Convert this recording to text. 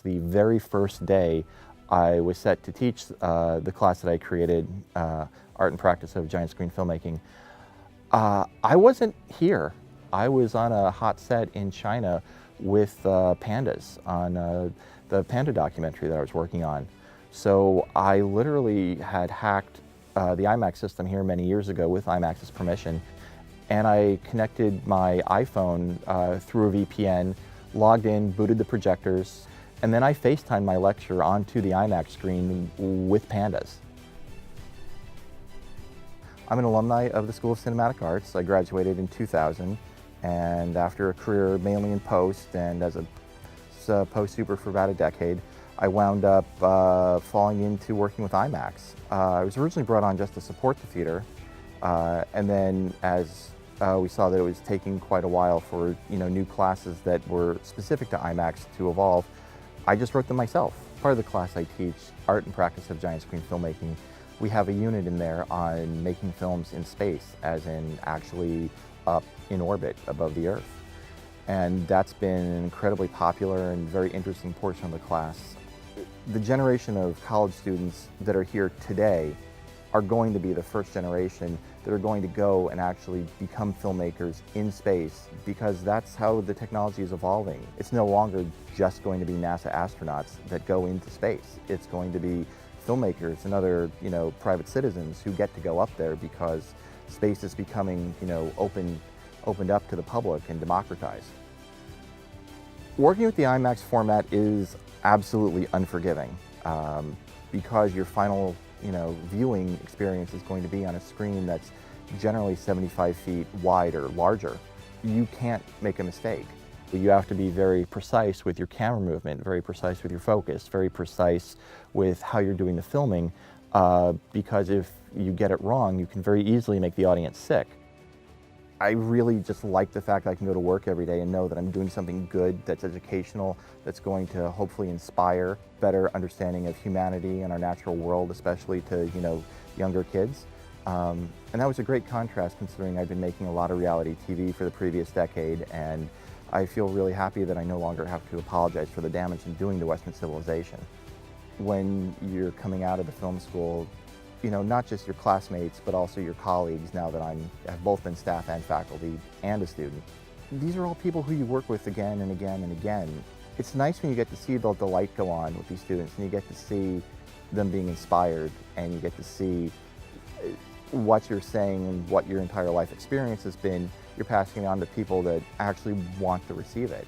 The very first day I was set to teach the class that I created, Art and Practice of Giant Screen Filmmaking, I wasn't here. I was on a hot set in China with pandas on the panda documentary that I was working on. So I literally had hacked the IMAX system here many years ago with IMAX's permission, and I connected my iPhone through a VPN, logged in, booted the projectors, and then I FaceTimed my lecture onto the IMAX screen with pandas. I'm an alumni of the School of Cinematic Arts. I graduated in 2000, and after a career mainly in post and as a post super for about a decade, I wound up falling into working with IMAX. I was originally brought on just to support the theater, and then as we saw that it was taking quite a while for new classes that were specific to IMAX to evolve, I just wrote them myself. Part of the class I teach, Art and Practice of Giant Screen Filmmaking, we have a unit in there on making films in space, as in actually up in orbit above the Earth. And that's been an incredibly popular and very interesting portion of the class. The generation of college students that are here today are going to be the first generation that are going to go and actually become filmmakers in space, because that's how the technology is evolving. It's no longer just going to be NASA astronauts that go into space. It's going to be filmmakers and other private citizens who get to go up there because space is becoming opened up to the public and democratized. Working with the IMAX format is absolutely unforgiving because your final viewing experience is going to be on a screen that's generally 75 feet wide or larger. You can't make a mistake. You have to be very precise with your camera movement, very precise with your focus, very precise with how you're doing the filming, because if you get it wrong, you can very easily make the audience sick. I really just like the fact that I can go to work every day and know that I'm doing something good, that's educational, that's going to hopefully inspire better understanding of humanity and our natural world, especially to younger kids. And that was a great contrast, considering I've been making a lot of reality TV for the previous decade, and I feel really happy that I no longer have to apologize for the damage I'm doing to Western civilization. When you're coming out of the film school, not just your classmates, but also your colleagues, now that have both been staff and faculty and a student. These are all people who you work with again and again and again. It's nice when you get to see the light go on with these students, and you get to see them being inspired, and you get to see what you're saying and what your entire life experience has been. You're passing it on to people that actually want to receive it.